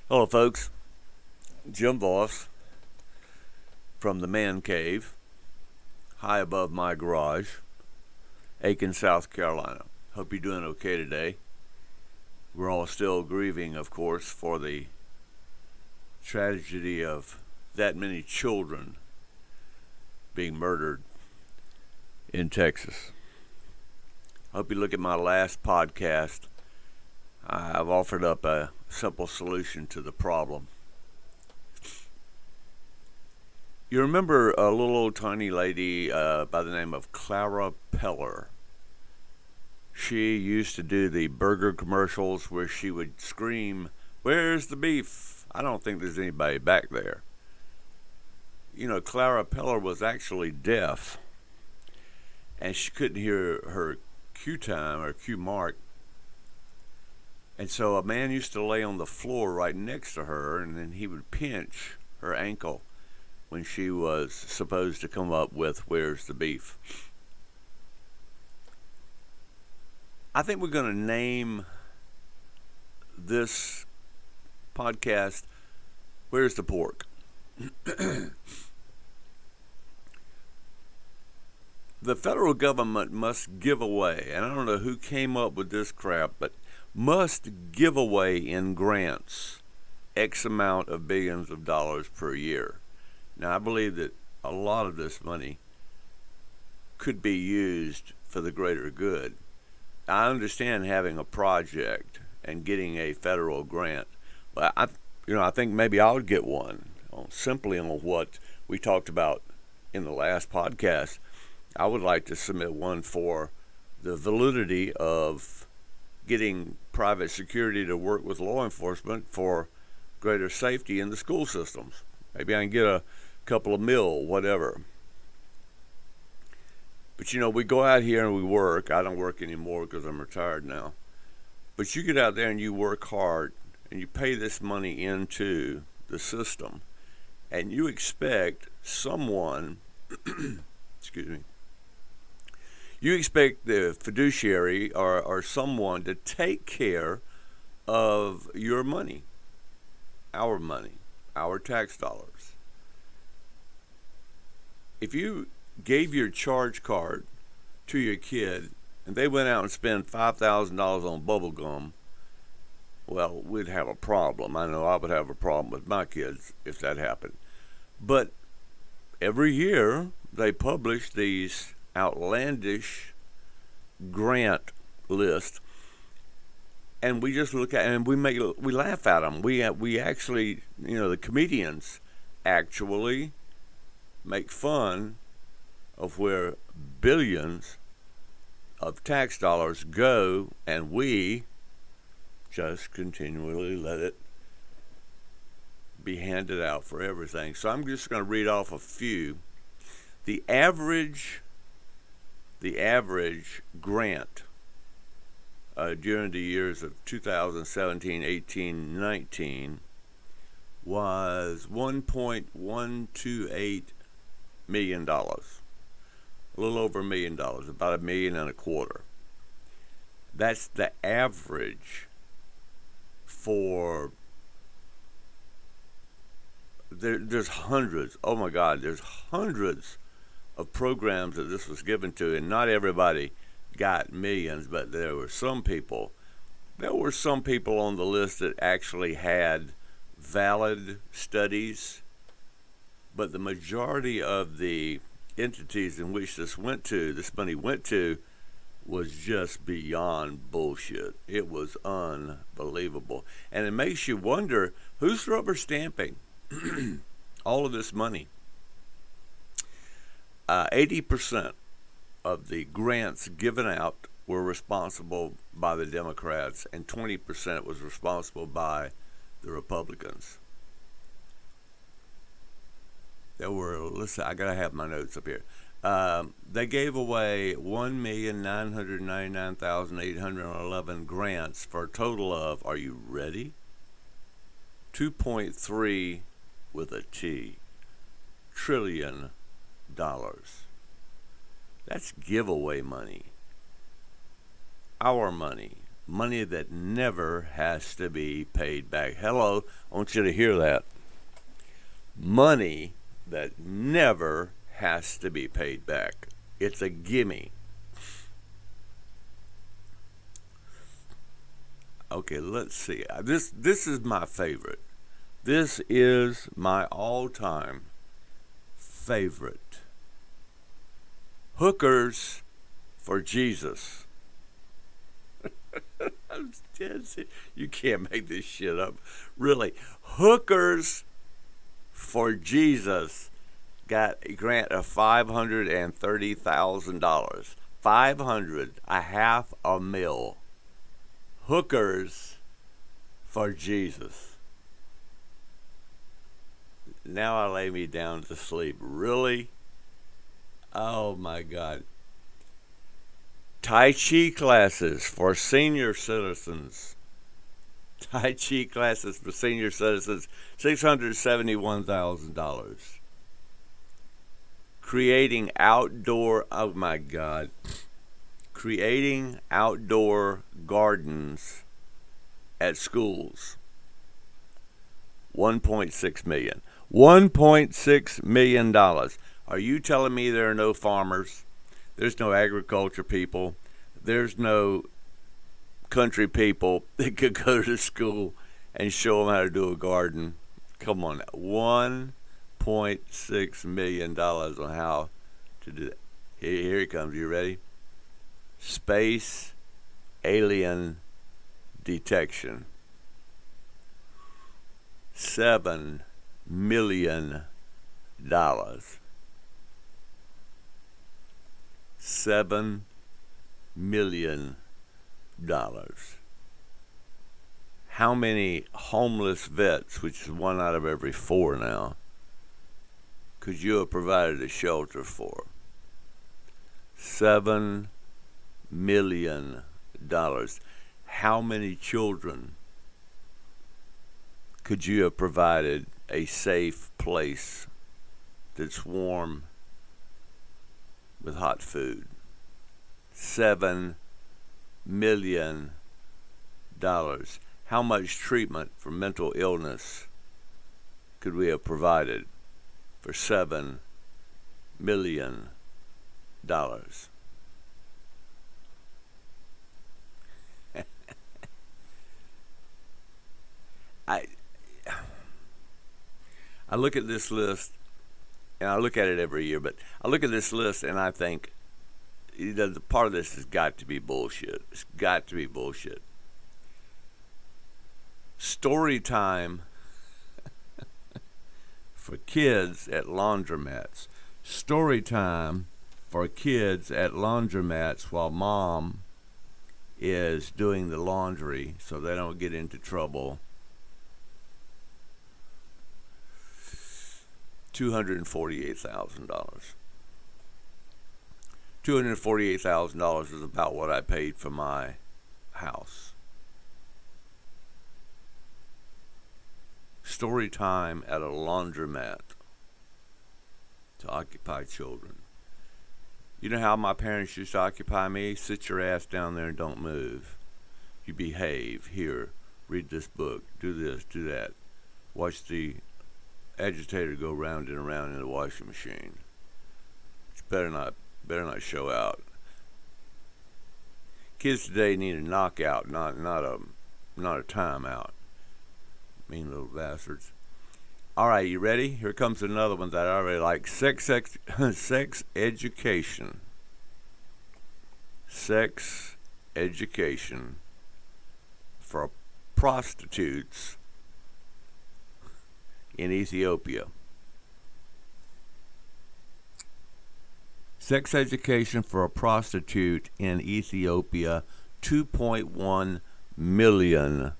Hello, folks. Jim Voss from the Man Cave, high above my garage, Aiken, South Carolina. Hope you're doing okay today. We're all still grieving, of course, for the tragedy of that many children being murdered in Texas. Hope you look at my last podcast. I've offered up a simple solution to the problem. You remember a little old tiny lady by the name of Clara Peller? She used to do the burger commercials where she would scream, "Where's the beef? I don't think there's anybody back there." You know, Clara Peller was actually deaf, and she couldn't hear her cue time or cue mark. And so a man used to lay on the floor right next to her, and then he would pinch her ankle when she was supposed to come up with "Where's the beef?" I think we're going to name this podcast "Where's the Pork?" The federal government must give away, and I don't know who came up with this crap, but must give away in grants X amount of billions of dollars per year. Now, I believe that a lot of this money could be used for the greater good. I understand having a project and getting a federal grant, but I think maybe I would get one simply on what we talked about in the last podcast. I would like to submit one for the validity of getting private security to work with law enforcement for greater safety in the school systems. Maybe I can get a couple of mil, whatever. But we go out here and we work. I don't work anymore because I'm retired now. But you get out there and you work hard and you pay this money into the system, and you expect someone, excuse me, you expect the fiduciary or someone to take care of your money, our tax dollars. If you gave your charge card to your kid and they went out and spent $5,000 on bubble gum, well, we'd have a problem. I know I would have a problem with my kids if that happened. But every year they publish these outlandish grant list, and we just look at it and we laugh at them. We actually, the comedians actually make fun of where billions of tax dollars go, and we just continually let it be handed out for everything. So I'm just going to read off a few. The average grant during the years of 2017, 18, 19 was $1.128 million. A little over $1 million, about $1.25 million. That's the average for. There's hundreds. Oh my God, there's hundreds of programs that this was given to, and not everybody got millions, but there were some people. There were some people on the list that actually had valid studies, but the majority of the entities in which this money went to, was just beyond bullshit. It was unbelievable. And it makes you wonder, who's rubber stamping all of this money? 80% of the grants given out were responsible by the Democrats, and 20% was responsible by the Republicans. There were, listen, I gotta have my notes up here. They gave away 1,999,811 grants for a total of, are you ready? 2.3 with a T trillion dollars. That's giveaway money. Our money. Money that never has to be paid back. Hello, I want you to hear that. Money that never has to be paid back. It's a gimme. Okay, let's see. This is my favorite. This is my all-time favorite. Hookers for Jesus. You can't make this shit up. Really. Hookers for Jesus got a grant of $530,000. 500, a half a mil. Hookers for Jesus. Now I lay me down to sleep. Really? Oh my God. Tai Chi classes for senior citizens. Tai Chi classes for senior citizens, $671,000. Creating outdoor, oh my God. Creating outdoor gardens at schools. 1.6 million. $1.6 million. Are you telling me there are no farmers? There's no agriculture people. There's no country people that could go to school and show them how to do a garden? Come on now. $1.6 million on how to do that. Here it comes. You ready? Space alien detection. $7 million. $7 million. How many homeless vets, which is 1 out of every 4 now, could you have provided a shelter for? $7 million. How many children could you have provided a safe place that's warm with hot food? $7 million. How much treatment for mental illness could we have provided for $7 million? I look at this list, and I look at it every year, but I look at this list and I think, the part of this has got to be bullshit. It's got to be bullshit. Story time for kids at laundromats. Story time for kids at laundromats while mom is doing the laundry so they don't get into trouble. $248,000. $248,000 is about what I paid for my house. Story time at a laundromat to occupy children. You know how my parents used to occupy me? Sit your ass down there and don't move. You behave. Here, read this book. Do this, do that. Watch the agitator go round and around in the washing machine. It's better not show out. Kids today need a knockout, not a timeout. Mean little bastards. All right, you ready? Here comes another one that I really like. Sex education. Sex education for prostitutes in Ethiopia. Sex education for a prostitute in Ethiopia, $2.1 million.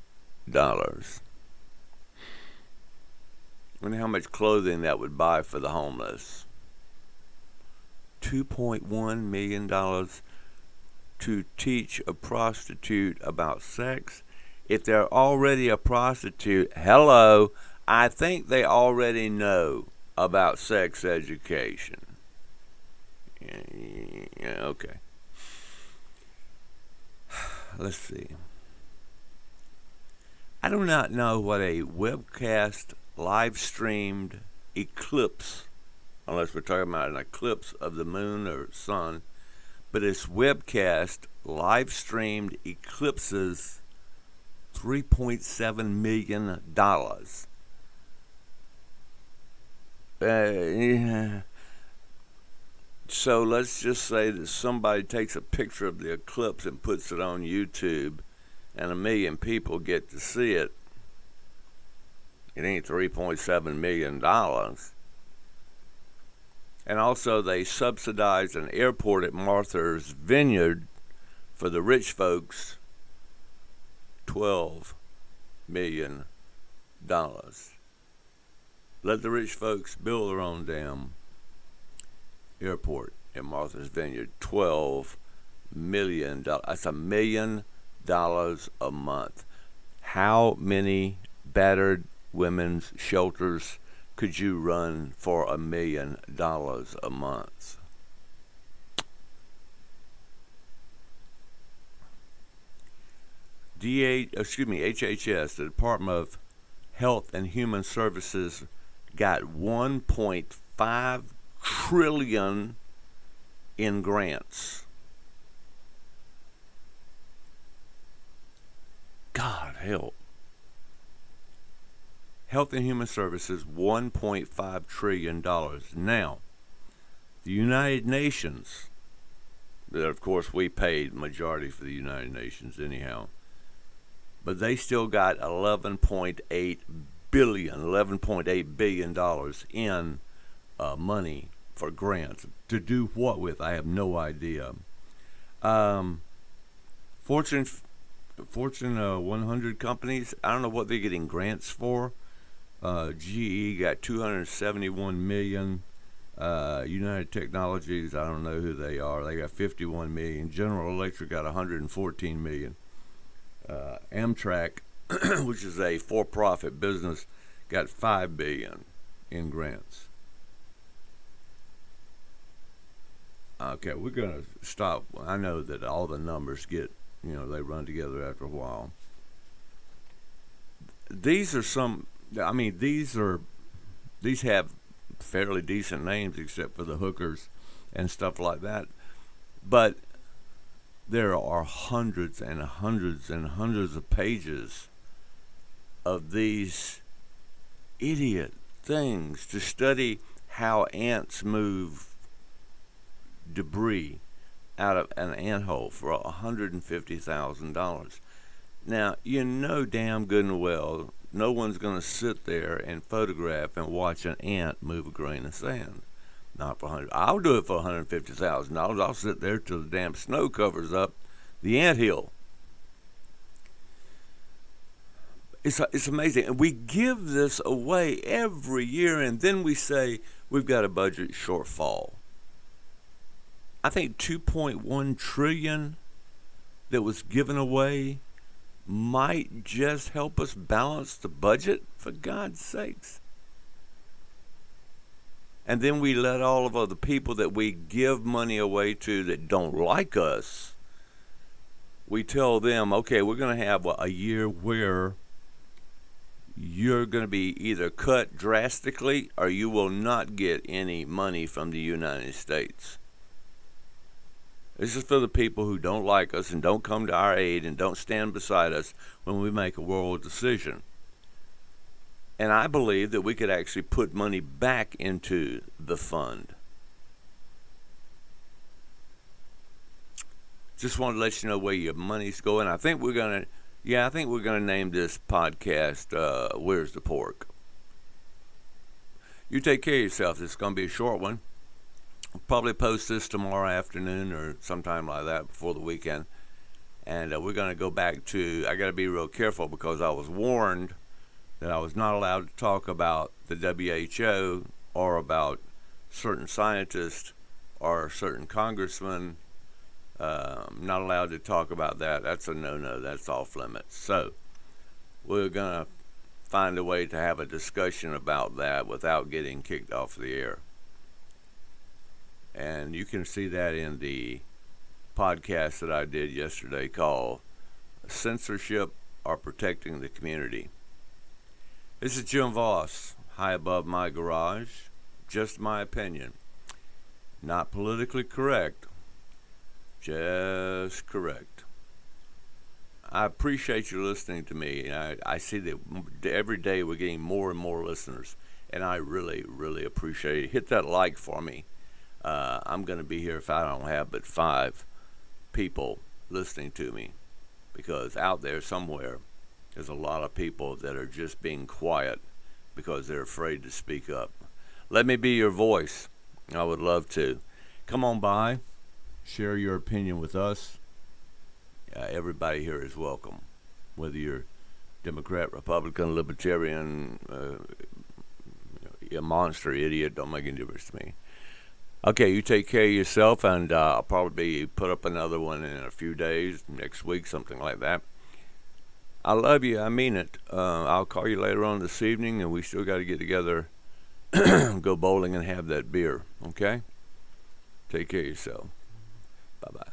Wonder how much clothing that would buy for the homeless. $2.1 million to teach a prostitute about sex. If they're already a prostitute, hello, I think they already know about sex education. Yeah, okay. Let's see. I do not know what a webcast live streamed eclipse, unless we're talking about an eclipse of the moon or sun, but it's webcast live streamed eclipses $3.7 million. Yeah. So let's just say that somebody takes a picture of the eclipse and puts it on YouTube, and 1 million people get to see it. It ain't $3.7 million. And also, they subsidized an airport at Martha's Vineyard for the rich folks, $12 million. Let the rich folks build their own damn airport at Martha's Vineyard. $12 million. That's $1 million a month. How many battered women's shelters could you run for $1 million a month? HHS, the Department of Health and Human Services, got $1.5 trillion in grants. God help. Health and Human Services, $1.5 trillion. Now, the United Nations, that of course we paid majority for the United Nations anyhow, but they still got $11.8 billion in money for grants. To do what with? I have no idea. Fortune 100 companies, I don't know what they're getting grants for. GE got $271 million. United Technologies, I don't know who they are. They got $51 million. General Electric got $114 million. Amtrak, which is a for-profit business, got $5 billion in grants. Okay, we're gonna stop. I know that all the numbers get, they run together after a while. These are some. These have fairly decent names, except for the hookers and stuff like that. But there are hundreds and hundreds and hundreds of pages of these idiot things to study how ants move debris out of an anthole for $150,000. Now, damn good and well, no one's going to sit there and photograph and watch an ant move a grain of sand. Not for $100. I'll do it for $150,000. I'll sit there till the damn snow covers up the anthill. It's amazing. And we give this away every year, and then we say we've got a budget shortfall. I think $2.1 trillion that was given away might just help us balance the budget, for God's sakes. And then we let all of the people that we give money away to that don't like us, we tell them, okay, we're going to have a year where you're going to be either cut drastically or you will not get any money from the United States. This is for the people who don't like us and don't come to our aid and don't stand beside us when we make a world decision. And I believe that we could actually put money back into the fund. Just want to let you know where your money's going. I think we're gonna name this podcast "Where's the Pork?" You take care of yourself. This is gonna be a short one. I'll probably post this tomorrow afternoon or sometime like that before the weekend. And we're gonna go back to. I got to be real careful because I was warned that I was not allowed to talk about the WHO or about certain scientists or certain congressmen. Not allowed to talk about that. That's a no-no. That's off limits. So we're going to find a way to have a discussion about that without getting kicked off the air. And you can see that in the podcast that I did yesterday called Censorship are protecting the community. This is Jim Voss, high above my garage. Just my opinion. Not politically correct, just correct. I appreciate you listening to me. I see that every day we're getting more and more listeners, and I really, really appreciate it. Hit that like for me. I'm going to be here if I don't have but 5 people listening to me, because out there somewhere there's a lot of people that are just being quiet because they're afraid to speak up. Let me be your voice. I would love to. Come on by, share your opinion with us. Everybody here is welcome, whether you're Democrat, Republican, Libertarian, a monster idiot, don't make any difference to me. Okay, you take care of yourself, and I'll probably put up another one in a few days, next week, something like that. I love you. I mean it. I'll call you later on this evening, and we still got to get together, go bowling, and have that beer. Okay? Take care of yourself. Bye-bye.